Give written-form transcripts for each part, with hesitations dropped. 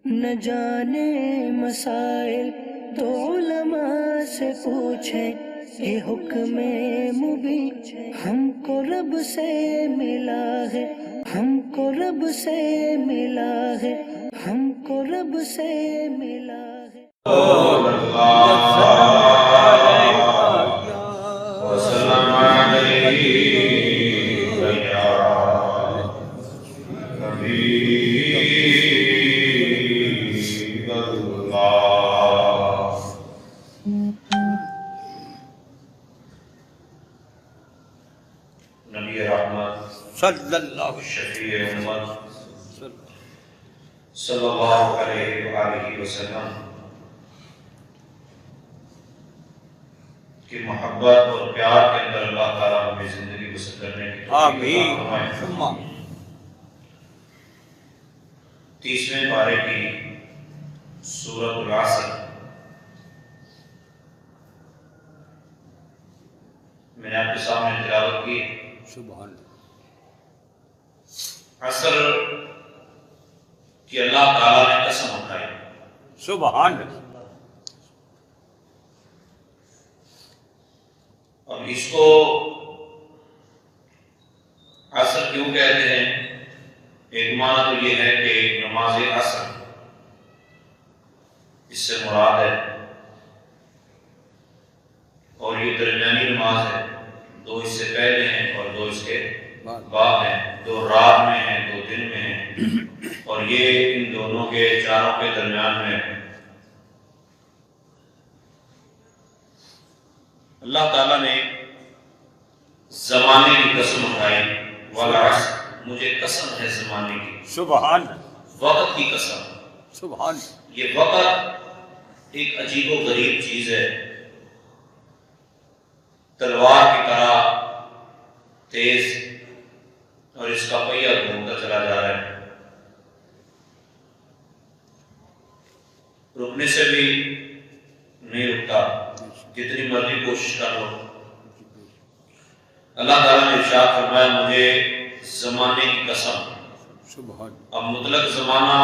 نہ جانے مسائل تو علماء سے پوچھیں، یہ حکم مبین ہم کو رب سے ملا ہے، ہم کو رب سے ملا ہے، ہم کو رب سے ملا ہے۔ وسلم علیہ یا حبیب اللہ۔ نبی رحمت صلی اللہ شفیع امت صلی اللہ علیہ وآلہ وسلم کی محبت اور پیار کے اندر اللہ تعالیٰ ہمیں زندگی بسر کرنے کی توفیق آمین عطا فرمائے۔ ثم 30ویں پارے کی سورۃ العصر میں نے آپ کے سامنے تلاوت کی۔ سبحان عصر کی اللہ تعالیٰ نے قسم اٹھائی۔ سبحان اب اس کو عصر کیوں کہتے ہیں؟ ایک معنی تو یہ ہے کہ نماز عصر اس سے مراد ہے، اور یہ درمیانی نماز ہے، دو اس سے پہلے ہیں اور دو اس کے بعد ہیں، دو رات میں ہیں دو دن میں ہیں، اور یہ ان دونوں کے چاروں کے درمیان میں ہے۔ اللہ تعالیٰ نے زمانے کی قسم اٹھائی، والعصر، مجھے قسم ہے زمانے کی، سبحان وقت کی قسم۔ سبحان یہ وقت ایک عجیب و غریب چیز ہے، تلوار کی طرح تیز، اور اس کا پہیہ گھومتا چلا جا رہا ہے، رکنے سے بھی نہیں رکتا، جتنی مرضی کوشش کر لو۔ اللہ تعالیٰ نے ارشاد فرمایا، مجھے زمانے کی قسم۔ سبحان اب مطلق زمانہ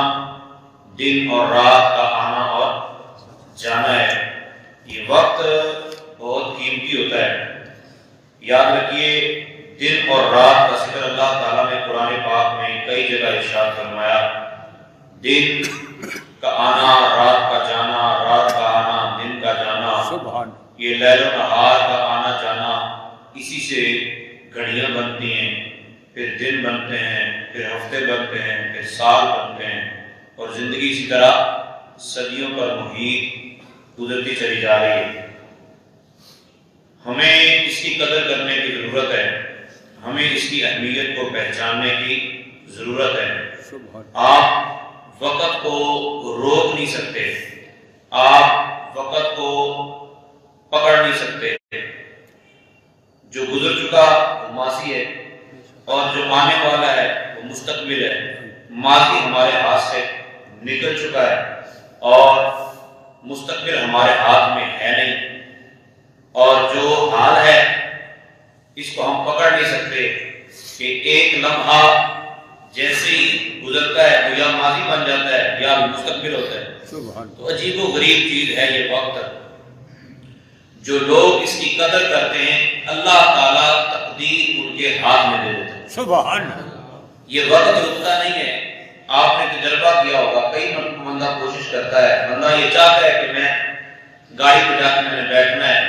دن اور رات کا آنا اور جانا ہے۔ یہ وقت بہت قیمتی ہوتا ہے، یاد رکھیے۔ دن اور رات کا ذکر اللہ تعالیٰ نے قرآن پاک میں کئی جگہ ارشاد فرمایا۔ دن کا آنا، رات کا جانا، رات کا آنا، دن کا جانا، سبحان یہ لیل و نہار کا آنا جانا، اسی سے گھڑیاں بنتی ہیں، پھر دن بنتے ہیں، پھر ہفتے بنتے ہیں، پھر سال بنتے ہیں، اور زندگی اسی طرح صدیوں پر محیط گزرتی چلی جا رہی ہے۔ ہمیں اس کی قدر کرنے کی ضرورت ہے، ہمیں اس کی اہمیت کو پہچاننے کی ضرورت ہے۔ سبحان آپ وقت کو روک نہیں سکتے، آپ وقت کو پکڑ نہیں سکتے۔ جو گزر چکا وہ ماضی ہے، اور جو آنے والا ہے وہ مستقبل ہے۔ ماضی ہمارے ہاتھ سے نکل چکا ہے، اور مستقبل ہمارے ہاتھ میں ہے نہیں، اور جو حال ہے اس کو ہم پکڑ نہیں سکتے کہ ایک لمحہ جیسے ہی گزرتا ہے وہ یا ماضی بن جاتا ہے یا مستقبل ہوتا ہے۔ سبحان تو عجیب و غریب چیز ہے یہ وقت۔ جو لوگ اس کی قدر کرتے ہیں، اللہ تعالیٰ تقدیر ان کے ہاتھ میں دے دیتا ہے۔ سبحان یہ وقت رکتا نہیں ہے۔ آپ نے تجربہ کیا ہوگا، کئی بندہ کوشش کرتا ہے، بندہ یہ چاہتا ہے کہ میں گاڑی پہ جا کے میں نے بیٹھنا ہے،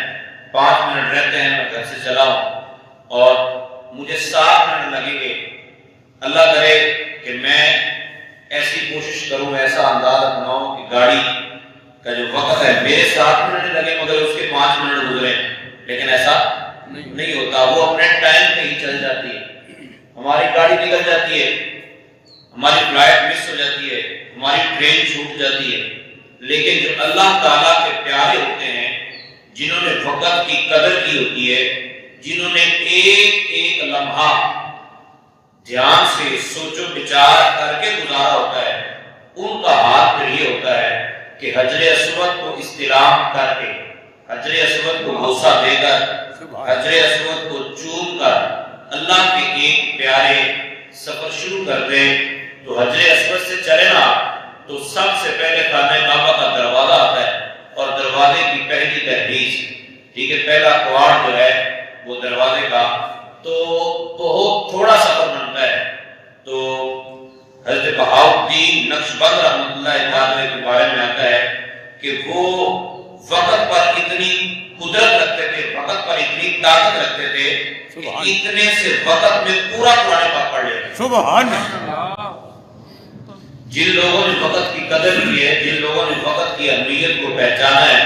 5 منٹ رہتے ہیں میں گھر سے چلاؤں، اور مجھے 7 منٹ لگیں گے۔ اللہ کرے کہ میں ایسی کوشش کروں، ایسا انداز اپناؤں کہ گاڑی کا جو وقت ہے میرے 7 منٹ لگے مگر اس کے 5 منٹ گزرے، لیکن ایسا نہیں ہوتا۔ وہ اپنے ٹائم پہ ہی چل جاتی ہے، ہماری گاڑی نکل جاتی ہے، ہماری فلائٹ مس ہو جاتی ہے، ہماری ٹرین چھوٹ جاتی ہے۔ لیکن جو اللہ تعالیٰ کے پیارے ہوتے ہیں، جنہوں نے وقت کی قدر کی ہوتی ہے، جنہوں نے ایک ایک لمحہ دھیان سے سوچو بچار کر کے گزارا ہوتا ہے، ان کا حال پھر یہ ہوتا ہے کہ حجر اسود کو استلام کر کے، حجر اسود کو بوسہ دے کر، حجر اسود کو چوم کر اللہ کے ایک پیارے سفر شروع کر دیں تو حجر اسود سے چلے نا، تو سب سے پہلے خانہ کعبہ کا دروازہ آتا ہے اور دروازے کی پہلی دہلیز، ٹھیک ہے، پہلا کواڑ جو ہے وہ دروازے کا، تو بہت تھوڑا سفر بنتا ہے۔ تو حضرت بہاؤالدین نقشبند رحمۃ اللہ تعالی کے بارے میں آتا ہے کہ وہ وقت پر اتنی قدرت رکھتے تھے، وقت پر اتنی طاقت رکھتے تھے کہ اتنے سے وقت میں پورا قرآن پاک پڑھ لیتے۔ سبحان جن لوگوں نے وقت کی قدر کی ہے، جن لوگوں نے وقت کی اہمیت کو پہچانا ہے،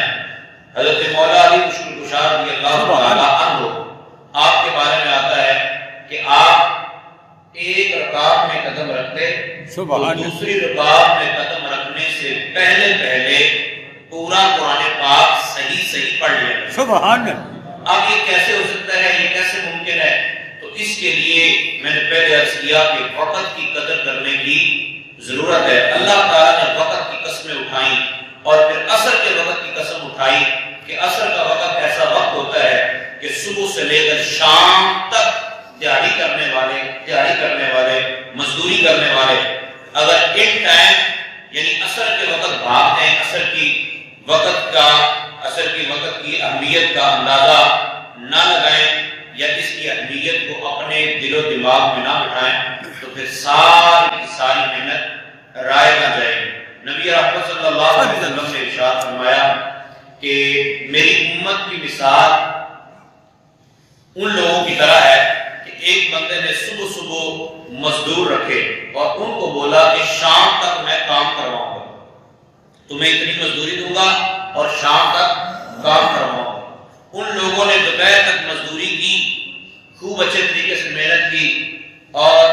حضرت مولا علی مشکل کشا رضی اللہ تعالی عنہ، آپ کے بارے میں آتا ہے کہ آپ ایک رکعت میں قدم رکھتے تو دوسری رکعت میں قدم رکھنے سے پہلے پورا قرآن پاک صحیح پڑھ لیا۔ سبحان اب یہ کیسے ہو سکتا ہے، یہ کیسے ممکن ہے؟ تو اس کے لیے میں نے پہلے عرض کیا کہ وقت کی قدر کرنے کی ضرورت ہے۔ اللہ تعالیٰ نے وقت کی قسمیں اٹھائیں اور پھر عصر کے وقت کی قسم اٹھائی کہ عصر کا وقت ایسا وقت ہوتا ہے کہ صبح سے لے کر شام تک تیاری کرنے والے مزدوری کرنے والے اگر ان ٹائم یعنی عصر کے وقت بھاگ جائیں، عصر کی وقت کی اہمیت کا اندازہ نہ لگائیں یا اس کی اہمیت کو اپنے دل و دماغ میں نہ بٹھائیں تو پھر ساری کی ساری محنت رائے نہ جائے گی۔ نبی رحمت صلی اللہ علیہ وسلم نے ارشاد فرمایا کہ میری امت کی مثال ان لوگوں کی طرح ہے کہ ایک بندے نے صبح مزدور رکھے اور ان کو بولا کہ شام تک میں کام کرواؤں گا، تمہیں اتنی مزدوری دوں گا اور شام تک کام کرواؤں گا۔ ان لوگوں نے دوپہر تک مزدوری کی، خوب اچھے طریقے سے محنت کی، اور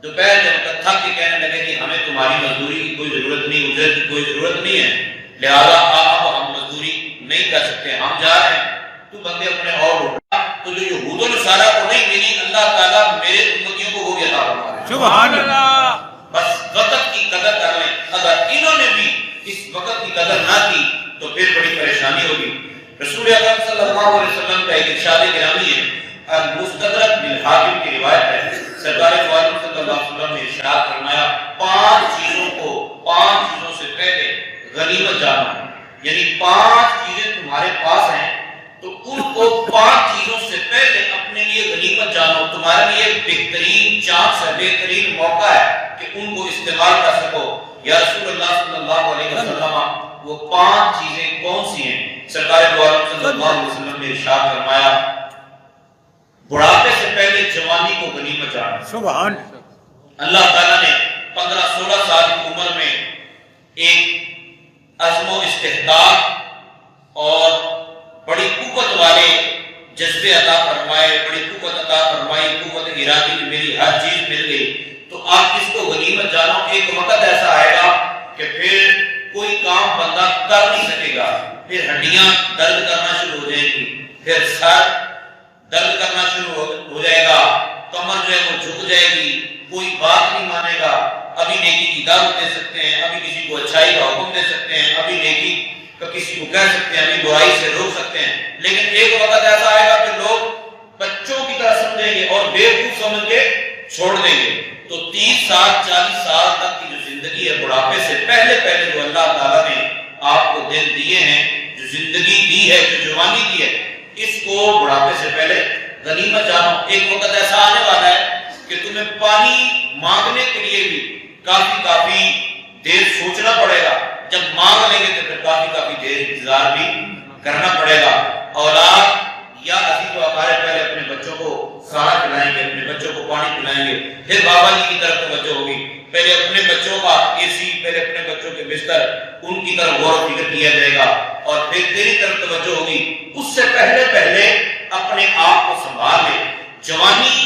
دوپہر جب تھک کے کہنے لگے کہ ہمیں تمہاری مزدوری کی کوئی ضرورت نہیں، اجرت کی کوئی ضرورت نہیں ہے، لہذا اب ہم مزدوری نہیں کر سکتے، ہم جا رہے ہیں، تو بندے اپنے اور اٹھا۔ تو جو یہود و نصارہ کو نہیں ملی، اللہ تعالیٰ میرے امتیوں کو وہ بھی عطا فرما دے۔ سبحان اللہ۔ بس وقت کی قدر کر لیں، اگر انہوں نے بھی اس وقت کی قدر نہ کی تو پھر بڑی پریشانی ہوگی۔ رسول اکرم صلی اللہ علیہ وسلم کا ایک ارشاد گرامی ہے، المستدرک بالحاکم کی روایت ہے، سرکار دو عالم صلی اللہ علیہ وسلم نے ارشاد فرمایا پانچ چیزوں سے پہلے غنیمت جانو، یعنی پانچ چیزیں تمہارے پاس ہیں تو ان کو پانچ چیزوں سے پہلے اپنے لیے غنیمت جانو، تمہارے لیے بہترین چانس ہے، بہترین موقع ہے کہ ان کو استعمال کر سکو۔ یا رسول اللہ صلی اللہ علیہ وسلم وہ پانچ چیزیں کون سی ہیں؟ سرکار دو عالم صلی اللہ علیہ وسلم نے ارشاد فرمایا بڑھاپے سے پہلے جوانی کو غنیمت جانو۔ سبحان اللہ تعالیٰ نے 15-16 سال کی عمر میں ایک عزم و استحقاق اور بڑی قوت والے جذبے عطا فرمائے، بڑی قوت عطا فرمائی، قوت ارادی کی میری ہر چیز مل گئی، تو آپ اس کو غنیمت جانو۔ ایک وقت ایسا آئے گا کہ پھر کوئی کام بندہ کر نہیں سکے گا، پھر ہڈیاں درد کرنا شروع ہو جائیں گی، پھر سر درد کرنا شروع ہو جائے گا، کمر جو ہے وہ جھک جائے گی، کوئی بات نہیں مانے گا۔ ابھی نیکی کی دعوت دے سکتے ہیں، ابھی کسی کو اچھائی کا حکم دے سکتے ہیں، ابھی نیکی کا کسی کو کہہ سکتے ہیں، ابھی برائی سے روک سکتے ہیں، لیکن ایک وقت ایسا آئے گا کہ لوگ بچوں کی طرح سمجھیں گے اور بیوقوف سمجھ کے چھوڑ دیں گے۔ تو 30 سال 40 سال تک کی جو زندگی ہے، بڑھاپے سے پہلے جو اللہ تعالیٰ نے آپ کو دن دیے ہیں، جو زندگی دی ہے، جو جوانی دی ہے، اس کو بڑھاپے سے پہلے غنیمت جانو۔ ایک وقت ایسا آنے والا ہے کہ تمہیں پانی مانگنے کے لیے بھی کافی دیر سوچنا پڑے گا، جب مانگ لیں گے تو پھر کافی دیر انتظار بھی کرنا پڑے گا۔ اولاد یا عزیز و اقارب پہلے اپنے بچوں کو کھانا کھلائیں گے، اپنے بچوں کو پانی پلائیں گے، پھر بابا جی کی طرف توجہ ہوگی، پہلے اپنے بچوں کا اے سی، پہلے اپنے بچوں کے بستر، ان کی طرف غور و فکر کیا جائے گا، اور پھر تیری طرف توجہ ہوگی۔ اس سے پہلے اپنے آپ کو سنبھال لے، جوانی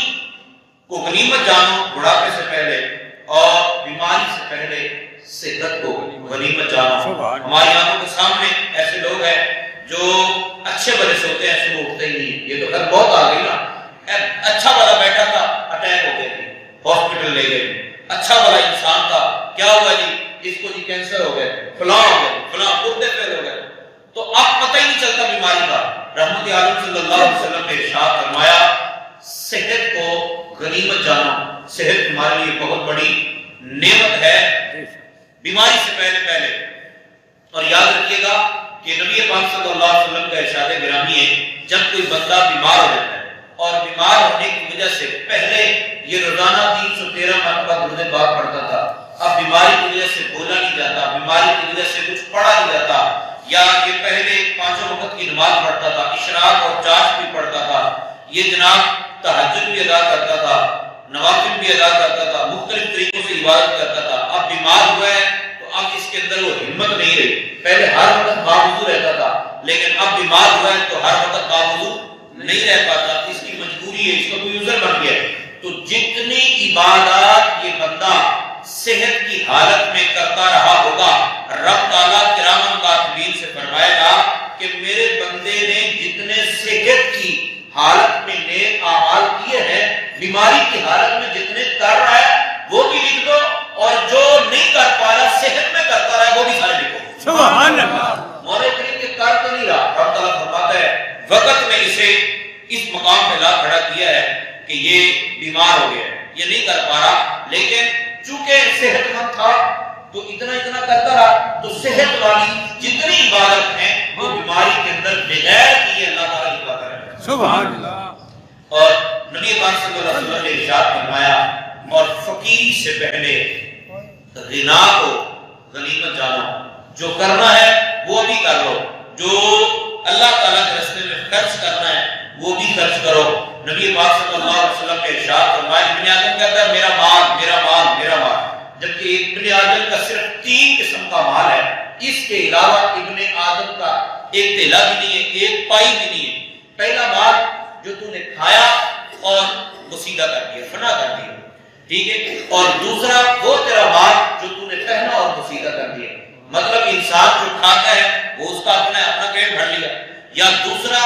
کو غنیمت جانو بڑھاپے سے پہلے، اور بیماری سے پہلے صحت کو غنیمت جانو۔ ہماری آنکھوں کے سامنے ایسے لوگ ہیں جو اچھے بھلے سے ہوتے ہیں، صبح اٹھتے ہی نہیں، یہ تو خیر بہت آ گئی نا، اچھا والا بیٹھا تھا، اٹیک ہو گیا، ہاسپٹل لے گئے، اچھا والا انسان تھا، کیا ہوا جی، اس کو جی کینسر ہو گئے، فلاں ہو گئے، فلاں پردے فیل ہو گئے، تو اب پتہ ہی نہیں چلتا بیماری کا۔ رحمت عالم صلی اللہ علیہ وسلم نے ارشاد فرمایا صحت کو غنیمت جانو، صحت تمہارے لیے بہت بڑی نعمت ہے۔ بیماری سے پہلے. اور یاد رکھیے گا کہ نبی پاک صلی اللہ علیہ وسلم کا ارشاد گرامی ہے جب کوئی بندہ بیمار ہو جاتا ہے اور بیمار ہونے کی وجہ سے پہلے یہ روزانہ 313 مرتبہ درود پاک پڑھتا تھا، اب بیماری کی وجہ سے بولا نہیں جاتا، بیماری کی وجہ سے کچھ پڑھا نہیں جاتا، یا یہ پہلے 5 وقت کی نماز پڑھتا تھا، اشراق اور چاشت بھی پڑھتا تھا، یہ جناب تہجد بھی ادا کرتا تھا، نوافل بھی ادا کرتا تھا، مختلف طریقوں سے عبادت کرتا تھا، اب بیمار ہوا ہے تو اب اس کے اندر وہ ہمت نہیں رہی. پہلے ہر وقت باوضو رہتا تھا لیکن اب بیمار ہوا ہے تو ہر وقت باوضو نہیں رہ پاتا، اس کی مجبوری ہے، اس کا کوئی عذر بن گیا. تو جتنی عبادات یہ بندہ صحت کی حالت میں کرتا رہا ہوگا، رب تعالیٰ کرامن کاتبین سے فرمائے گا کہ میرے بندے نے جتنے صحت کی حالت میں نیک اعمال کیے ہیں، بیماری کی حالت میں جتنے کر رہا ہے وہ بھی لکھ دو، اور جو نہیں کر پا رہا صحت میں کرتا رہا ہے وہ بھی سارے لکھو. سبحان اللہ. مولا کریم کے کر تو نہیں رہا، رب تعالیٰ فرماتا ہے وقت میں اسے اس مقام پہ لا کھڑا کیا ہے کہ یہ بیمار ہو گیا ہے، یہ نہیں کر پا رہا، لیکن چونکہ صحت مند تھا تو اتنا کرتا رہا، تو صحت والی جتنی عبادت ہیں وہ بیماری کے اندر بغیر کیے اللہ تعالیٰ کی بات ہے. سبحان اللہ. اور نبی پاک صلی اللہ علیہ وسلم نے ارشاد فرمایا اور فقیری سے پہلے غنا کو غنیمت جانو، جو کرنا ہے وہ بھی کر لو، جو اللہ تعالیٰ کے راستے میں خرچ کرنا ہے وہ بھی خرچ کرو. نبی پاک صلی اللہ علیہ وسلم نے ارشاد فرمایا ابن آدم کہتا ہے میرا مال میرا مال میرا مال، جبکہ ابن آدم کا صرف 3 قسم کا مال ہے، اس کے علاوہ ابن آدم کا ایک تیلا بھی نہیں ہے، ایک پائی بھی نہیں ہے. پہلا مال جو تو نے کھایا اور وسیلہ کر دیا، فنا کر دیا، ٹھیک ہے، اور دوسرا وہ تیرا مال جو تو نے پہنا اور وسیلہ کر دیا. مطلب انسان جو کھاتا ہے وہ اس کا اپنا پیٹ بھر لیا، یا دوسرا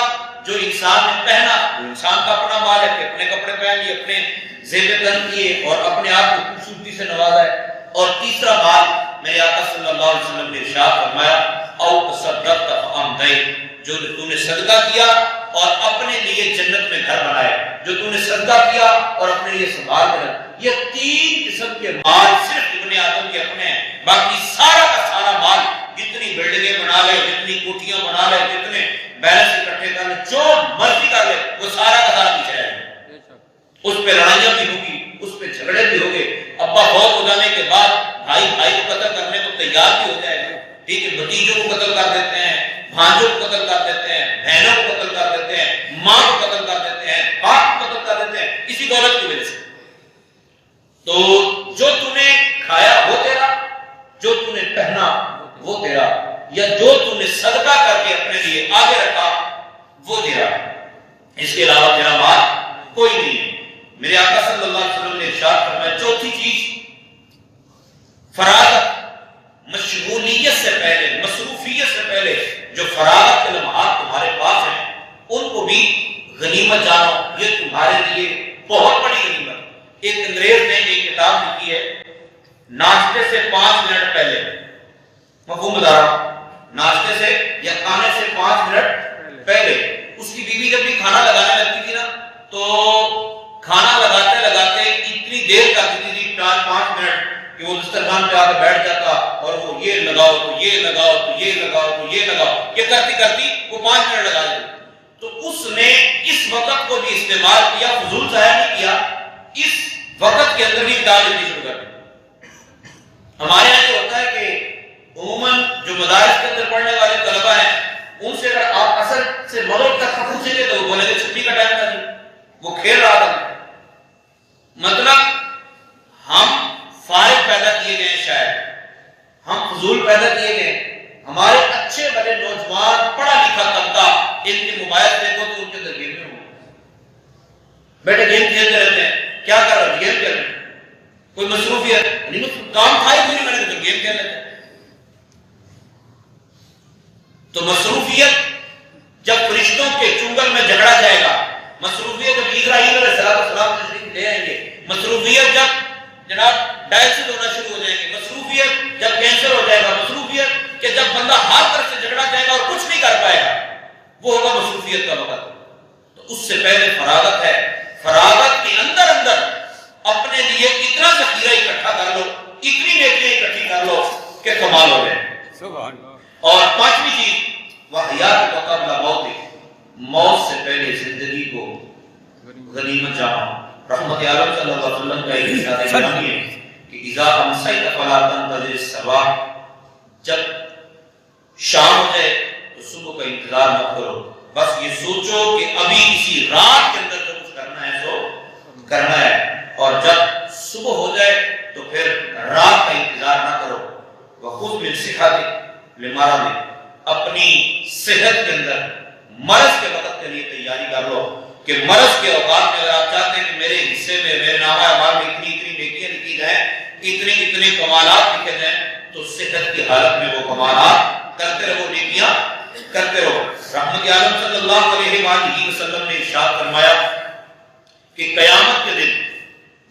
جو انسان نے پہنا وہ انسان کا اپنا مال ہے کہ اپنے کپڑے پہن لیے، اپنے زیب تن کیے اور اپنے آپ کو خوبصورتی سے نوازا ہے، اور تیسرا مال میرے آقا صلی اللہ علیہ وسلم نے ارشاد فرمایا او تصدقت فامدین، جو تو نے صدقہ کیا اور اپنے لیے جنت میں گھر بنائے، جو تو نے صدقہ کیا اور اپنے لیے سنبھال کر. یہ 3 قسم کے مال صرف ابن آدم کے اپنے ہیں، باقی سارا کا سارا مال جتنی بلڈنگیں بنا لے، جتنی کوٹیاں بنا لے، جتنے بیلنس اکٹھے کر لے، جو مرضی کر لے، وہ سارا کا سارا پیچھے رہے گا. اس پہ لڑائیاں بھی ہوگی، اس پہ جھگڑے بھی ہوگے، ابا فوت ہو جانے کے بعد بھائی کو قتل کرنے کو تیار بھی ہو جائے گا، ٹھیک ہے، بھتیجوں کو قتل کر دیتے ہیں، بھانجوں کو قتل کر دیتے ہیں، بہنوں کو قتل کر دیتے ہیں، ماں کو قتل کر دیتے ہیں، باپ کو قتل کر دیتے ہیں، اسی دولت کی وجہ سے. تو جو تو نے کھایا وہ تیرا، جو تو نے پہنا وہ تیرا، یا جو تو نے صدقہ کر کے اپنے لیے آگے رکھا وہ تیرا، اس کے علاوہ تیرا مال کوئی نہیں ہے. میرے آقا صلی اللہ علیہ وسلم نے ارشاد فرمایا چوتھی چیز فراغت، مشغولیت سے پہلے، مصروفیت سے پہلے جو فراغت کے لمحات تمہارے پاس ہیں ان کو بھی غنیمت جانو، یہ تمہارے لیے بہت بڑی غنیمت. ایک انگریز نے ایک کتاب لکھی ہے ناشتے سے 5 منٹ پہلے، مفہوم بتا رہا ہوں، ناشتے سے یا کھانے سے 5 منٹ پہلے. اس کی بیوی جب بھی کھانا لگانے لگتی تھی نا تو کھانا لگاتے لگاتے اتنی دیر کرتی تھی 4-5 منٹ کہ وہ دسترخوان پہ آ کے بیٹھ جاتا اور وہ یہ لگاؤ تو یہ لگاؤ تو یہ لگاؤ تو یہ لگاؤ، یہ کرتی کرتی وہ 5 منٹ لگا دیتی. تو اس نے اس وقت کو بھی استعمال کیا، فضول ضائع نہیں کیا، اس وقت کے اندر بھی کتاب لکھنی شروع کر دی. ہمارے یہاں یہ ہوتا ہے کہ عموماً جو مدارس کے اندر پڑھنے والے طلبہ ہیں ان سے اگر آپ اثر سے مغرب تک پوچھیں گے تو وہ بولیں گے چھٹی کا ٹائم تھا جی، وہ کھیل رہا تھا. مطلب ہم فارغ پیدا کیے گئے، شاید ہم فضول پیدا کیے گئے. ہمارے اچھے بڑے نوجوان پڑھا لکھا طبقہ ان کے موبائل دیکھو تو ان کے اندر گیم میں بیٹھے گیم کھیلتے رہتے ہیں. کیا کر رہے ہیں؟ گیم کھیل رہے ہیں. کوئی مصروفیت کام تھا ہی نہیں، میں نے تو گیم کھیل لیتے ہیں. تو مصروفیت جب فرشتوں کے چنگل میں جھگڑا جائے گا، مصروفیت جب اسرائیل علیہ السلام تشریف لے آئیں گے، مصروفیت جب جناب ڈائلسس ہونا شروع ہو جائیں گے، مصروفیت جب کینسر ہو جائے گا، مصروفیت کہ جب بندہ ہر طرف سے جھگڑا جائے گا اور کچھ نہیں کر پائے گا، وہ ہوگا مصروفیت کا وقت. تو اس سے پہلے فراغت ہے. فراغت کے اندر اندر اپنے لیے اتنا ذخیرہ اکٹھا کر لو، اتنی نیکیاں اکٹھی کر لو کمال ہو جائے. سبحان اور پانچویں چیز وحیات قبل موت، موت سے پہلے زندگی کو غنیمت جانا. رحمت عالم صلی اللہ علیہ وسلم کا ایک ارشاد گرامی ہے کہ اذا امسیت فلا تنتظر الصباح، جب شام ہو جائے تو صبح کا انتظار مت کرو، بس یہ سوچو کہ ابھی اسی رات کے اندر جو کچھ کرنا ہے سو کرنا ہے. اور جب صبح ہو جائے تو پھر رات کا انتظار نہ کرو. وخذ من صحتک لمرضک، اپنی صحت کے اندر مرض کے وقت کے لیے تیاری کر لو کہ مرض کے اوقات میں اگر آپ چاہتے ہیں کہ میرے حصے میں، میرے نامہ اعمال میں اتنی نیکیاں لکھی جائیں، اتنے کمالات لکھے جائیں، تو صحت کی حالت میں وہ کمالات کرتے رہو، نیکیاں کرتے رہو. رحمت عالم صلی اللہ علیہ وآلہ وسلم نے ارشاد فرمایا کہ قیامت کے دن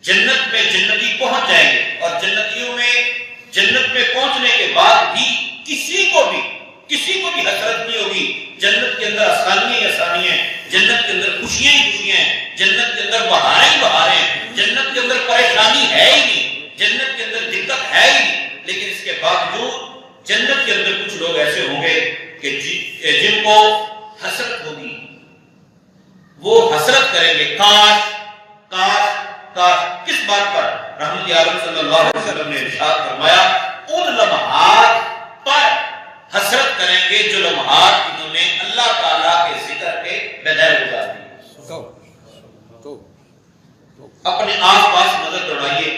جنت میں جنتی پہنچ جائیں گے، اور جنتیوں میں جنت میں پہنچنے کے بعد بھی کسی کو بھی حسرت نہیں ہوگی. جنت کے اندر آسانیاں ہی آسانیاں ہیں، جنت کے اندر خوشیاں ہی خوشیاں ہیں، جنت کے اندر بہاریں ہی بہاریں ہیں، جنت کے اندر پریشانی ہے ہی نہیں، جنت کے اندر دقت ہے ہی نہیں. لیکن اس کے باوجود جنت کے اندر کچھ لوگ ایسے ہوں گے کہ جن کو حسرت ہوگی، وہ حسرت کریں گے، کاش کاش کاش. کس بات پر؟ رحمت عالم صلی اللہ علیہ وسلم نے ارشاد فرمایا ان لمحات پر حسرت کریں گے جو لمحات انہوں نے اللہ تعالیٰ کے ذکر کے بغیر گزار دی. اپنے آس پاس نظر دوڑائیے،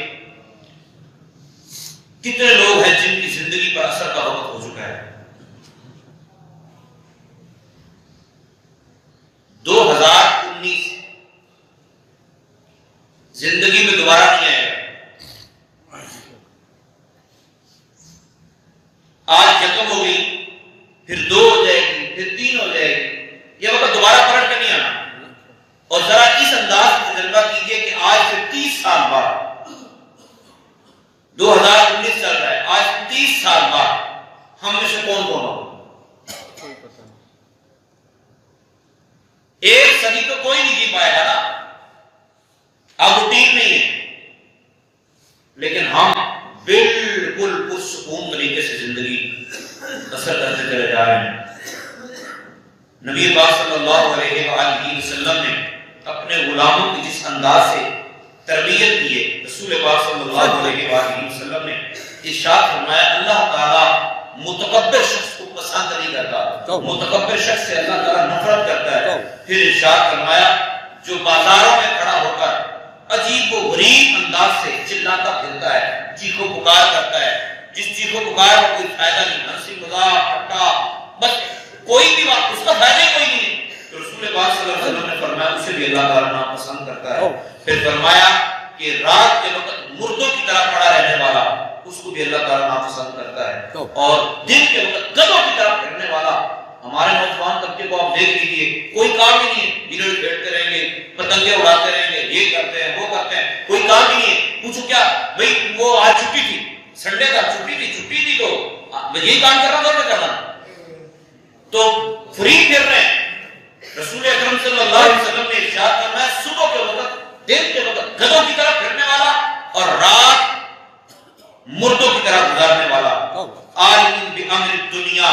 کتنے لوگ ہیں جن کی زندگی پر اثر کا وقت ہو چکا ہے. 2019 زندگی میں دوبارہ نہیں آئے گا. آج یکم ہو گئی، پھر 2 ہو جائے گی، پھر 3 ہو جائے گی، یہ وقت دوبارہ پلٹ کر نہیں آنا. اور ذرا اس انداز سے تجربہ کیجئے کہ آج سے 30 سال بعد، 2019 چل رہا ہے، آج 30 سال بعد ہم میں سے کون ہوگا؟ ایک صدی تو کوئی نہیں جی پائے گا نا، اب روٹین نہیں ہے، لیکن ہم بالکل پرسکون طریقے سے زندگی بسر کرتے چلے جا رہے ہیں. نبی پاک صلی اللہ علیہ وآلہ وسلم نے اپنے غلاموں کی جس انداز سے تربیت کی ہے، رسول پاک صلی اللہ علیہ وآلہ وسلم نے ارشاد فرمایا اللہ تعالیٰ متکبر شخص کو پسند نہیں کرتا، متکبر شخص سے اللہ تعالیٰ نفرت کرتا ہے. پھر ارشاد فرمایا جو بازاروں میں کھڑا ہو کر عجیب و غریب انداز سے چلاتا پھرتا ہے، چیخو پکار کرتا ہے، جس چیخو پکار میں کوئی فائدہ نہیں، ہنسی مذاق ٹھٹا، بس کوئی بھی بات اس کا فائدہ ہی کوئی نہیں ہے، تو رسول پاک صلی اللہ علیہ وسلم نے فرمایا اسے بھی اللہ تعالیٰ ناپسند کرتا ہے. پھر فرمایا کہ رات کے وقت مردوں کی طرح پڑا رہنے والا اس کو بھی اللہ تعالیٰ ناپسند کرتا ہے، اور دن کے وقت گدھوں کی طرح پھرنے والا. ہمارے نوجوان طبقے کو آپ دیکھ لیجیے، کوئی کام ہی نہیں ہے، گیلڑ کھیلتے رہیں گے، پتنگے اڑاتے رہیں گے، یہ کرتے ہیں وہ کرتے ہیں، کوئی کام ہی نہیں ہے. پوچھو کیا بھئی وہ آج چھٹی تھی، سنڈے کا چھٹی تھی تو یہی کام کرنا تھا اور کرنا تو فری پھر رہے ہیں. رسول اکرم صلی اللہ علیہ وسلم نے ارشاد فرمایا صبح کے وقت، دن کے وقت گدھوں کی طرح پھرنے والا اور رات مردوں کی طرح گزارنے والا. عالم بامر الدنیا،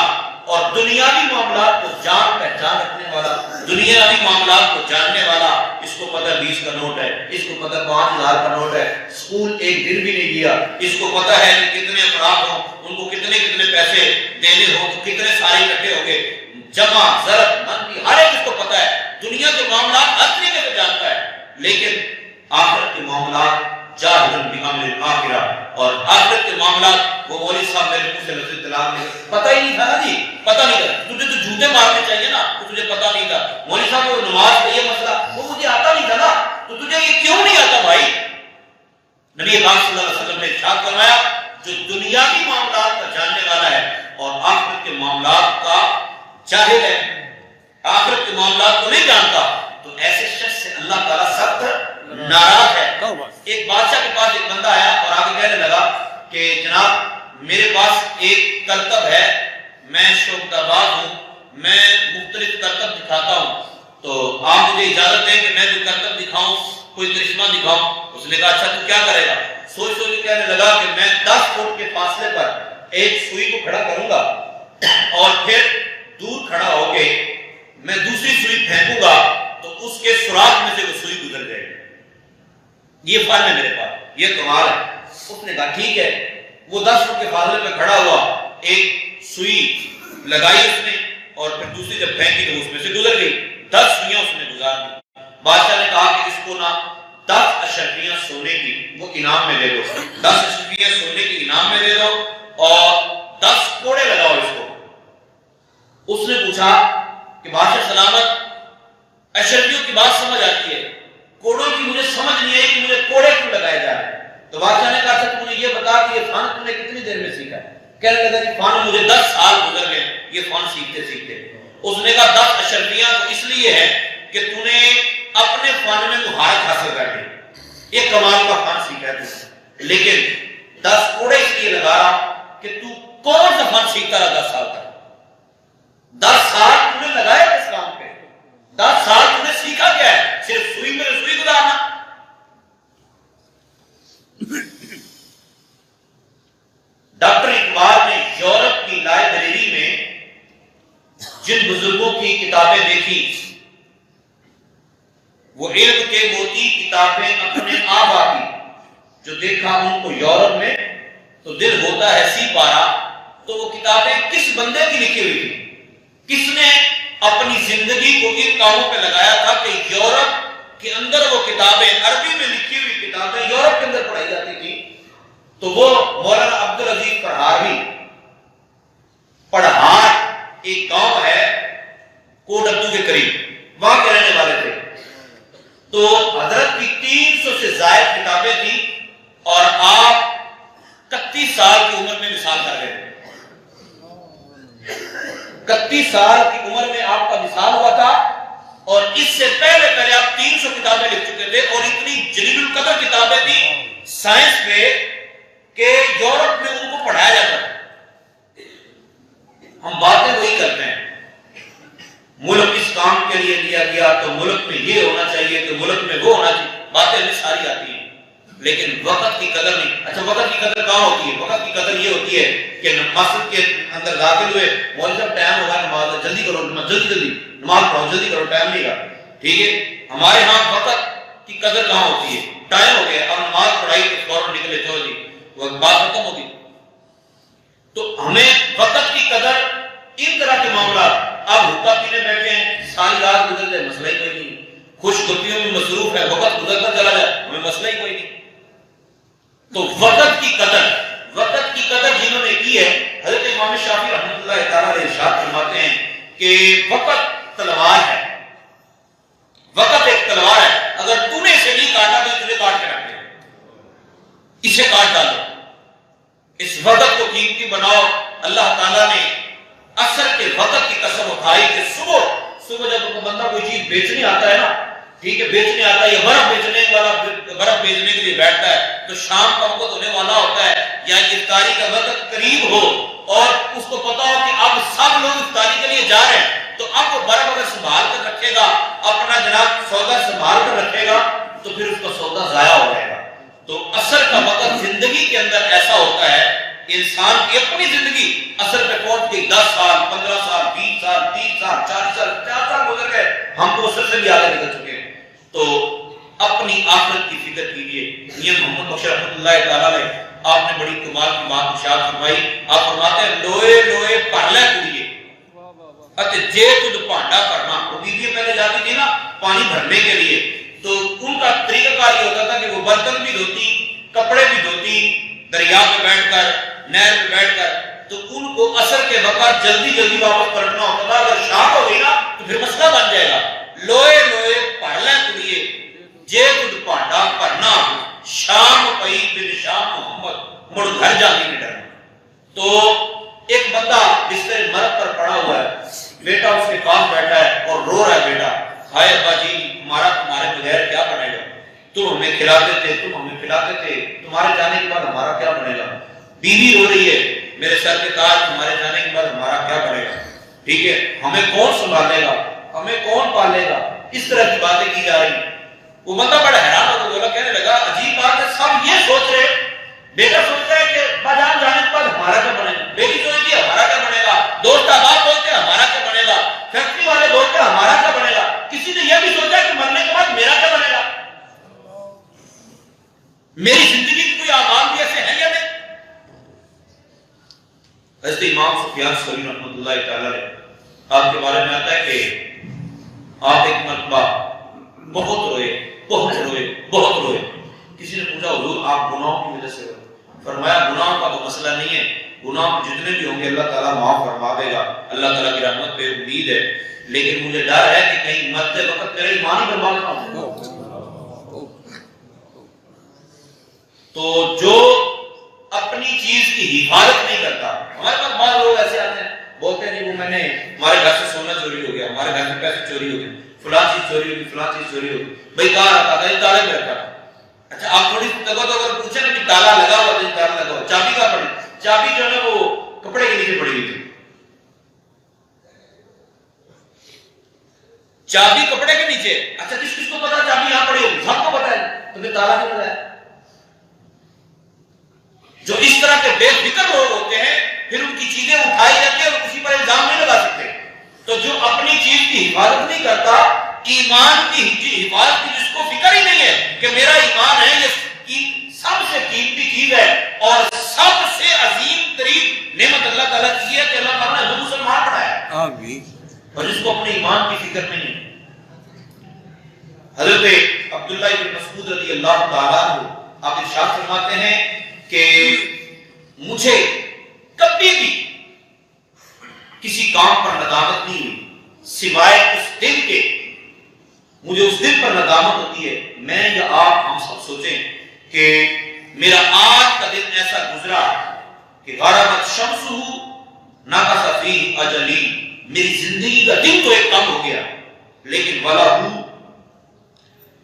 اور دنیاوی معاملات کو جان پہچان رکھنے والا، دنیاوی معاملات کو جاننے والا. اس کو پتہ 20 کا نوٹ ہے، اس کو پتہ 5000 کا نوٹ ہے، اسکول ایک دن بھی نہیں گیا، اس کو پتہ ہے کہ کتنے افراد ہوں، ان کو کتنے پیسے دینے ہوں، کتنے سارے اکٹھے ہوں گے، جمع ضرب منفی ہر ایک اس کو پتہ ہے. دنیا کے معاملات ہر طریقے سے جانتا ہے، لیکن آخرت کے معاملات جاہل بامر الآخرہ، اور آخرت کے معاملات وہ مولوی صاحب میرے منہ سے لفظ طلاق نہیں، پتہ ہی نہیں تھا نا جی، پتہ نہیں تھا. تجھے تو جھوٹے مارنے چاہیے نا، تو تجھے پتہ نہیں تھا. مولوی صاحب وہ نماز کا یہ مسئلہ وہ مجھے آتا نہیں تھا نا، تو تجھے یہ کیوں نہیں آتا بھائی؟ نبی پاک صلی اللہ علیہ وسلم نے ارشاد فرمایا جو دنیاوی معاملات کا جاننے والا ہے اور آخرت کے معاملات کا جاہل ہے، آخرت کے معاملات کو نہیں جانتا، تو ایسے شخص سے اللہ تعالیٰ سخت ناراض ہے. ایک بادشاہ کے پاس ایک بندہ آیا اور آگے کہنے لگا کہ جناب میرے پاس ایک کرتب ہے، میں شوکتاباز ہوں، میں مختلف کرتب دکھاتا ہوں، تو آپ مجھے اجازت دیں کہ میں کوئی کرتب دکھاؤں، کوئی کرشمہ دکھاؤں. اس نے کہا اچھا تو کیا کرے گا؟ سوچ کے کہنے لگا کہ میں 10 فٹ کے فاصلے پر ایک سوئی کو کھڑا کروں گا اور پھر دور کھڑا ہو کے میں دوسری سوئی پھینکوں گا تو اس کے سوراخ میں سے وہ سوئی گزر جائے گی. یہ فن ہے میرے پاس, یہ کمال ہے. اس نے کہا ٹھیک ہے. وہ 10 فٹ کے فاصلے پہ کھڑا ہوا, ایک سوئی لگائی اس نے اور پھر دوسری جب پھینکی تو اس میں سے گزر گئی. 10 سوئیاں اس نے گزار دی. بادشاہ نے کہا کہ اس کو نا 10 اشرفیاں سونے کی وہ انعام میں دے دو, 10 اشرفیاں سونے کی انعام میں دے دو اور 10 کوڑے لگاؤ اس کو. اس نے پوچھا کہ بادشاہ سلامت, اشرفیوں کی بات سمجھ آتی ہے, کوڑوں کی مجھے سمجھ نہیں آئی کہ مجھے کوڑے کیوں لگائے جا رہے ہیں. تو بادشاہ نے کہا اچھا تو مجھے یہ بتا کہ یہ فن تم نے کتنی دیر میں سیکھا ہے؟ کہنے لگا کہ فن مجھے 10 سال گزر گئے یہ فن سیکھتے سیکھتے. اس نے کہا 10 اشرفیاں تو اس لیے ہے کہ تو نے اپنے فن میں مہارت حاصل کر لی, ایک کمال کا فن سیکھا ہے تو, لیکن 10 کوڑے اس لیے لگا رہا کہ تو کون سا فن سیکھتا رہا 10 سال تک. 10 سال تم نے لگائے اس کام پہ, 10 سال تم نے سیکھا کیا ہے؟ صرف سوئی میں سوئی گزارنا. ڈاکٹر اقبال نے یورپ کی لائبریری میں جن بزرگوں کی کتابیں دیکھی, وہ علم کے موتی کتابیں اپنے آپ آتی, جو دیکھا ان کو یورپ میں تو دل ہوتا ہے سی پارا. تو وہ کتابیں کس بندے کی لکھی ہوئی تھی؟ کس نے اپنی زندگی کو ان کاموں پہ لگایا تھا کہ یورپ کے اندر وہ کتابیں, عربی میں لکھی ہوئی کتابیں یورپ کے اندر پڑھائی جاتی تھی. تو وہ مولانا عبدالعزیز پرہاروی, پڑھار ایک گاؤں ہے کوٹ ابدو کے قریب, وہاں کے رہنے والے تھے. تو حضرت کی 300 سے زائد کتابیں تھیں اور آپ 31 سال کی عمر میں وصال کر گئے تھے. 31 سال کی عمر میں آپ کا وصال ہوا تھا اور اس سے پہلے آپ 300 کتابیں لکھ چکے تھے اور اتنی جلیل القدر کتابیں تھیں سائنس پہ کہ یورپ میں ان کو پڑھایا جاتا ہے. ہم باتیں وہی کرتے ہیں, ملک اس کام کے لیے لیا گیا تو ملک میں یہ ہونا چاہیے تو ملک میں وہ ہونا چاہیے, باتیں ہمیں ساری آتی ہیں لیکن وقت کی قدر نہیں. اچھا وقت کی قدر کہاں ہوتی ہے؟ وقت کی قدر یہ ہوتی ہے کہ مسجد کے اندر داخل ہوئے, مولوی صاحب ٹائم ہوگا نماز, جلدی کرو جلدی نماز پڑھو, جلدی کرو, ٹائم نہیں گا. ٹھیک ہے, ہمارے ہاں وقت کی قدر کہاں ہوتی ہے؟ ٹائم ہو گیا, اب نماز پڑھائی تو فوراً نکلے, چلو جی وہ بات ختم ہوگی. تو ہمیں وقت کی قدر ان طرح کے معاملات, اب حقہ پینے بیٹھے ہیں ساری رات گزر جائے مسئلہ ہی کوئی نہیں, خوش گپیوں میں مصروف ہے وقت گزرتا چلا جائے ہمیں مسئلہ ہی کوئی نہیں. تو وقت کی قدر جنہوں نے کی ہے, حضرت امام شافعی رحمۃ اللہ تعالیٰ علیہ ارشاد فرماتے ہیں کہ وقت تلوار ہے, وقت ایک تلوار ہے, اگر تو نے اسے نہیں کاٹا تو تجھے کاٹ کے رکھ دے, اسے کاٹ ڈالو. اس وقت کو قیمتی بناؤ. اللہ تعالیٰ نے عصر کے وقت کی قسم اٹھائی کہ صبح جب بندہ کوئی چیز بیچنے آتا ہے نا, ٹھیک ہے, بیچنے آتا ہے یا برف بیچنے والا برف بیچنے کے لیے بیٹھتا ہے تو شام کا وقت ہونے والا ہوتا ہے یا افطاری کا وقت قریب ہو اور اس کو پتا ہو کہ اب سب لوگ افطاری کے لیے جا رہے ہیں, تو اب وہ برف اگر سنبھال کر رکھے گا, اپنا جناب سودا سنبھال کر رکھے گا تو پھر اس کا سودا ضائع ہو جائے گا. تو عصر کا وقت زندگی کے اندر ایسا ہوتا ہے, انسان کی اپنی زندگی عصر پہ پہنچ گئی, 10 سال 15 سال 20 سال 30 سال 40 سال 50 سال گزر گئے, ہم تو عصر سے بھی آگے نکل چکے ہیں. تو اپنی آخرت کی فکر کیجیے. میاں محمد بخش رحمۃ اللہ تعالیٰ علیہ, آپ نے بڑی کمال کی بات ارشاد فرمائی. آپ فرماتے ہیں لوئے لوئے پرلے کڑیے اتے جے تجھ پانڈا کرنا. وہ بیویاں پہلے جاتی تھی نا پانی بھرنے کے لیے, تو ان کا طریقہ کار یہ ہوتا تھا کہ وہ برتن بھی دھوتی, کپڑے بھی دھوتی, دریا پہ بیٹھ کر, نہر پہ بیٹھ کر, تو ان کو عصر کے وقت جلدی واپس پلٹنا ہوتا تھا. اگر شام ہو گئی نا تو پھر مسئلہ بن جائے گا. لوئے لوئے پرلے کڑیے جے تجھ پانڈا کرنا, شام پئی بن شام محمد مڑ گھر جانے میں ڈرنا. تو ایک بندہ بستر مرد پر پڑا ہوا ہے, بیٹا اس کے پاس بیٹھا ہے اور رو رہا ہے, بیٹا ہائے ابا جی ہمارا تمہارے بغیر کیا بنے گا, تم ہمیں کھلاتے تھے, تم ہمیں پلاتے تھے, تمہارے جانے کے بعد ہمارا کیا بنے گا. بیوی رو رہی ہے, میرے سر کے تاج تمہارے جانے کے بعد ہمارا کیا بنے گا. ٹھیک ہے, ہمیں کون سنبھالے گا, ہمیں کون پالے گا. اس طرح کی باتیں کی جا رہی ہیں. وہ بندہ بڑا حیران ہو گیا, کہنے لگا عجیب بات ہے, سب یہ سوچ رہے, بیٹا سوچتا ہے کہ باجان جانے کے بعد ہمارا کیا بنے گا. حضرت امام سفیان ثوری رحمۃ اللہ تعالی علیہ، آپ کے بارے میں آتا ہے کہ آپ ایک مرتبہ بہت روئے. کسی نے پوچھا حضور آپ گناہوں کی وجہ سے روئے؟ فرمایا گناہوں کا تو مسئلہ نہیں ہے، گناہ جتنے بھی ہوں گے اللہ تعالیٰ معاف فرما دے گا، اللہ تعالیٰ کی رحمت پہ امید ہے، لیکن مجھے ڈر ہے کہ کہیں مرتے وقت میرا ایمان ہی برباد نہ ہو. تو جو اپنی چیز کی حفاظت نہیں کرتا، ہمارے پاس بعض لوگ ایسے آتے ہیں بولتے ہیں وہ میں نے ہمارے گھر سے سونا چوری ہو گیا، ہمارے گھر سے پیسے چوری ہو گئے، فلاں چیز چوری ہوگی، فلاں چیز چوری ہوگی. بھائی کہاں رکھا تھا؟ یہ تالے میں رکھا تھا. اچھا آپ تھوڑی تگو تو اگر پوچھیں نا کہ تالا لگا ہوا تھا، تالا لگا ہوا، چابی کہاں پڑی؟ چابی جو ہے نا وہ کپڑے کے نیچے پڑی ہوئی تھی. چابی کپڑے کے نیچے. اچھا کس کو پتا چابی یہاں پڑی ہوگی؟ سب کو پتا ہے، تو پھر تالا کیوں لگایا؟ جو اس طرح کے بے فکر لوگ ہوتے ہیں پھر ان کی چیزیں اٹھائی جاتی ہیں اور کسی پر الزام نہیں لگا سکتے. تو جو اپنی چیز کی حفاظت نہیں کرتا، ایمان کی حفاظت کی جس کو فکر ہی نہیں ہے کہ میرا ایمان ہے یہ سب سے قیمتی چیز ہے اور سب سے عظیم ترین نعمت اللہ تعالیٰ کی ہے کہ اللہ تعالیٰ نے ہمیں مسلمان بنایا ہے، اور جس کو اپنے ایمان کی فکر نہیں ہے. حضرت عبداللہ بن مسعود رضی اللہ تعالیٰ عنہ آپ ارشاد فرماتے ہیں کہ مجھے کبھی بھی کسی کام پر ندامت نہیں ہوئی سوائے اس دن کے. مجھے اس دن پر ندامت ہوتی ہے، میں یا آپ ہم سب سوچیں کہ میرا آج کا دن ایسا گزرا کہ غربت شمسہ نقص فیہ اجلی، میری زندگی کا دن تو ایک کم ہو گیا لیکن وَلَهُ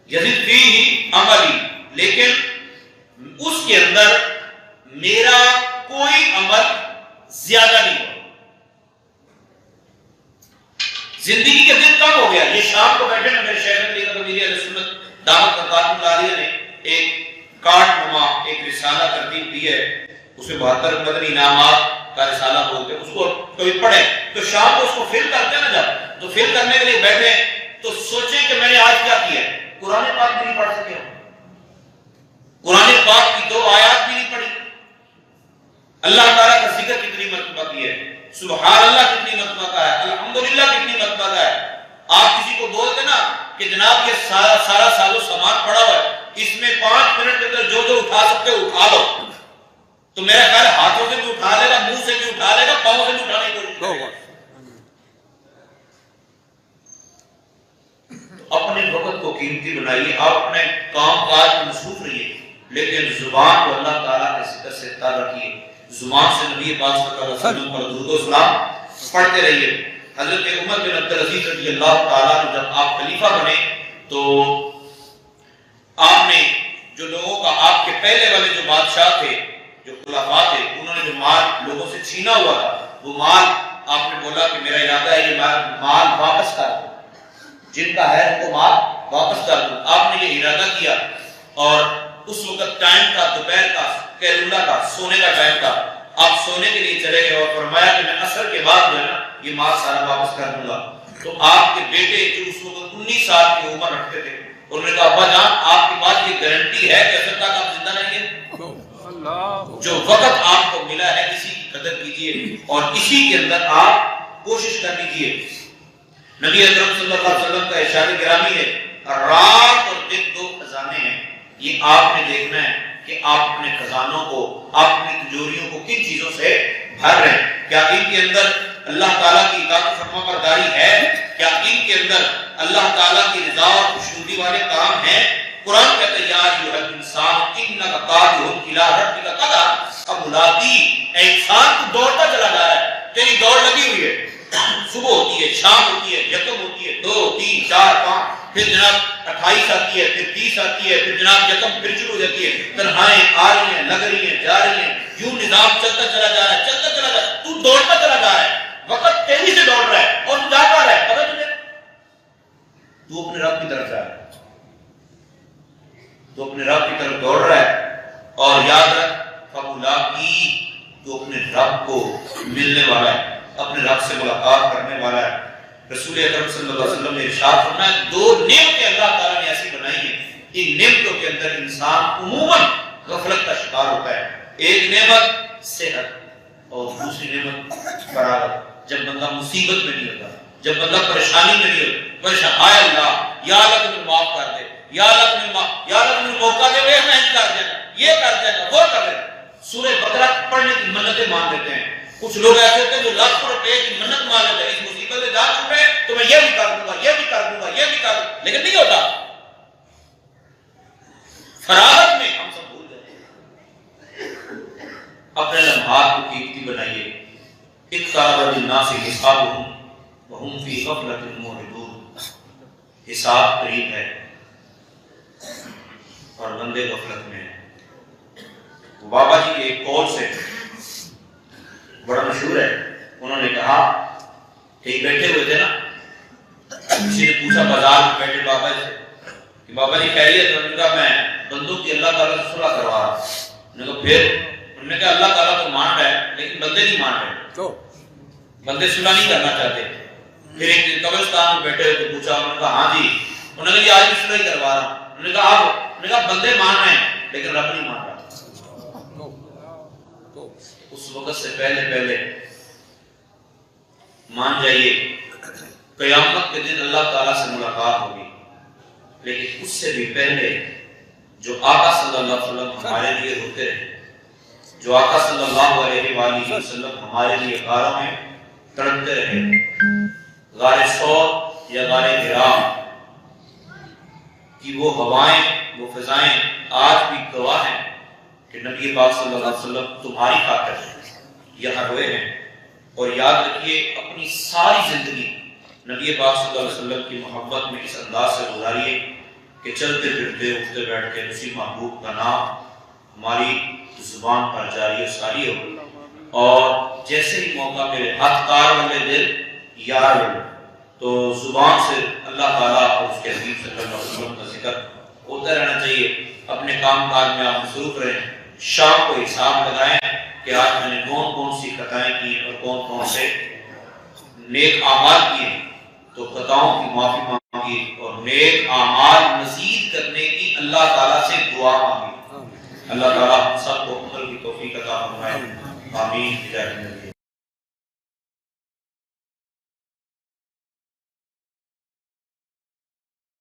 یزد فیہ عملی، لیکن اس کے اندر میرا کوئی عمل زیادہ نہیں ہوا. زندگی کے دن کم ہو گیا. یہ شام کو بیٹھے نا میرے شیخ علی کبیری علیہ سنت دعوت برکات العالیہ نے ایک کارڈ نما ایک رسالہ ترتیب دی ہے، اس میں 72 مدنی انعامات کا رسالہ بولتے ہیں. اس کو کبھی پڑھیں تو شام کو اس کو فل کرتے ہیں نا، جب تو فل کرنے کے لیے بیٹھے تو سوچیں کہ میں نے آج کیا کیا ہے. قرآن پاک بھی نہیں پڑھ سکے، قرآن پاک کی 2 آیات بھی نہیں پڑھی. اللہ تعالیٰ کا ذکر کتنی مرتبہ کی ہے، سبحان اللہ کتنی مرتبہ کا ہے، الحمدللہ کتنی مرتبہ کا ہے. آپ کسی کو بولتے نا کہ جناب یہ سارا سال و سامان پڑا ہوا ہے، اس میں 5 منٹ کے اندر جو اٹھا سکتے ہو اٹھا لو، تو میرا خیال ہاتھوں سے بھی اٹھا لے گا، منہ سے بھی اٹھا لے گا، پاؤں سے بھی اٹھانے کی کوشش کرے گا. اپنے وقت کو قیمتی بنائیے، آپ اپنے کام کاج میں مصروف رہیے، لیکن زبان کو اللہ تعالیٰ کے ذکر سے تر رکھیے. زبان سے نبی پاک صلی اللہ علیہ وسلم پر درود و سلام پڑھتے رہیے. حضرت عمر بن عبدالعزیز رضی اللہ تعالیٰ عنہ جب آپ خلیفہ بنے تو آپ نے جو لوگوں کا آپ کے پہلے والے جو بادشاہ تھے، جو خلفاء تھے، انہوں نے جو مال لوگوں سے چھینا ہوا تھا، وہ مال آپ نے بولا کہ میرا ارادہ ہے یہ مال واپس کر دو، جن کا ہے ان کو مال واپس کر دو. آپ نے یہ ارادہ کیا اور اس وقت ٹائم تھا دوپہر کا، کیلولا کا، سونے کا ٹائم تھا. آپ سونے کے لیے چلے گئے اور فرمایا کہ میں عصر کے بعد جو ہے نا یہ مال سارا واپس کر دوں گا. تو آپ کے بیٹے جو اس وقت 19 سال کی عمر رکھتے تھے، انہوں نے کہا ابا جان آپ کے پاس یہ گارنٹی ہے کہ عصر تک آپ زندہ رہیں گے؟ جو وقت آپ کو ملا ہے اسی کی قدر کیجئے اور اسی کے اندر آپ کوشش کر لیجئے. نبی اکرم صلی اللہ علیہ وسلم کا ارشاد گرامی ہے، رات اور دن 2 خزانے ہیں، یہ آپ نے دیکھنا ہے کہ آپ اپنے خزانوں کو، آپ اپنی تجوریوں کو کن چیزوں سے بھر رہے ہیں. کیا ان کے اندر اللہ تعالیٰ کی اطاعت و فرما برداری ہے؟ کیا ان کے اندر اللہ تعالیٰ کی رضا اور خوشنودی والے کام ہیں؟ قرآن کہتا ہے یا ایھا الانسان انک قادر الی ربک قدر. اب ملاقی اے انسان تو دوڑتا چلا جا رہا ہے، تیری دوڑ لگی ہوئی ہے، صبح ہوتی ہے، شام ہوتی ہے، یکم ہوتی ہے، 2 3 4 5 پھر جناب 28 آتی ہے، پھر 30 آتی ہے، پھر جناب یکم پھر شروع ہو جاتی ہے، تنہائیں آ رہی ہیں، لگ رہی ہیں، جا رہی ہیں، یوں نظام چلتا چلا جا رہا ہے، چلتا چلا جا رہا ہے. تو دوڑتا چلا جا رہا ہے، وقت تیزی سے دوڑ رہا ہے اور تو جا رہا ہے، پتہ تجھے تو اپنے رب کی طرف جا رہا ہے، تو اپنے رب کی طرف دوڑ رہا ہے. اور یاد رکھ فملاقی، تو اپنے رب کو ملنے والا ہے، اپنے رب سے ملاقات کرنے والا ہے. رسول اکرم صلی اللہ علیہ وسلم نے ارشاد فرمایا 2 نعمتیں اللہ تعالیٰ نے ایسی بنائی ہیں، ان نعمتوں کے اندر انسان عموماً غفلت کا شکار ہوتا ہے. ایک نعمت صحت، اور دوسری نعمت فراغت، جب بندہ مصیبت میں نہیں ہوتا، جب بندہ پریشانی میں نہیں ہوتا، پریشان آئے اللہ یا اللہ تمہیں معاف کر دے، یا اللہ تمہیں موقع دے، وہ میں کر دے گا، یہ کر دے گا، وہ کر دے گا۔ سورہ بقرہ پڑھنے کی منتیں مان لیتے ہیں، کچھ لوگ ایسے ہوتے ہیں جو لاکھوں روپے کی منت مان لیتے ہیں، اس مصیبت سے جان چھوٹے تو میں یہ بھی کر دوں گا، یہ بھی کر دوں گا، یہ بھی کر دوں گا، لیکن نہیں ہوتا۔ فراغت میں ہم سب بھول جاتے ہیں۔ اپنے لمحات کو قیمتی بنائیے۔ اقترب للناس حسابهم وهم فی غفلۃ معرضون۔ حساب قریب ہے اور بندے غفلت میں ہیں۔ بابا جی کے ایک قول سے بڑا مشہور ہے، انہوں نے کہا کہ بیٹھے ہوئے تھے نا، کسی نے پوچھا بازار میں بیٹھے بابا جی سے کہ بابا جی خیریت؟ انہوں نے کہا میں بندوں کی اللہ تعالیٰ سے صلح کروا رہا ہوں۔ انہوں نے کہا پھر؟ انہوں نے کہا اللہ تعالیٰ تو مان رہا ہے لیکن بندے نہیں مان رہے، بندے صلح نہیں کرنا چاہتے۔ پھر ایک دن قبرستان میں بیٹھے ہوئے پوچھا، انہوں نے کہا ہاں جی۔ انہوں نے کہا آج بھی صلح ہی کروا رہا ہوں۔ انہوں نے کہا آپ؟ انہوں نے کہا بندے مان رہے ہیں لیکن رب نہیں مان رہا۔ اس وقت سے پہلے مان جائیے قیامت کے دن اللہ تعالیٰ سے ملاقات ہوگی، لیکن اس سے بھی پہلے جو آقا صلی اللہ علیہ وسلم ہمارے لیے روتے رہے، جو آقا صلی اللہ علیہ وآلہ وسلم ہمارے لیے غاروں میں تڑپتے رہے، غار ثور یا غار حرا کی وہ ہوائیں، وہ فضائیں آج بھی گواہ ہیں کہ نبی پاک صلی اللہ علیہ وسلم تمہاری خاطر یہاں روئے ہیں۔ اور یاد رکھیے اپنی ساری زندگی نبی پاک صلی اللہ علیہ وسلم کی محبت میں اس انداز سے گزاریے کہ چلتے پھرتے اٹھتے بیٹھتے اسی محبوب کا نام ہماری زبان پر جاری و ساری ہو، اور جیسے ہی موقع ملے ہاتھ کار والے دل یار ہو تو زبان سے اللہ تعالیٰ اور اس کے حبیب صلی اللہ علیہ وسلم کا ذکر ہوتا رہنا چاہیے۔ اپنے کام کاج میں آپ مصروف رہیں، شام کو حساب لگائیں کہ آج میں نے کون کون سی خطائیں کی اور کون کون سے نیک اعمال کیے، تو خطاؤں کی معافی مانگی اور نیک اعمال مزید کرنے کی اللہ تعالیٰ سے دعا مانگی۔ اللہ تعالیٰ ہم سب کو عمل کی توفیق عطا فرمائے، آمین۔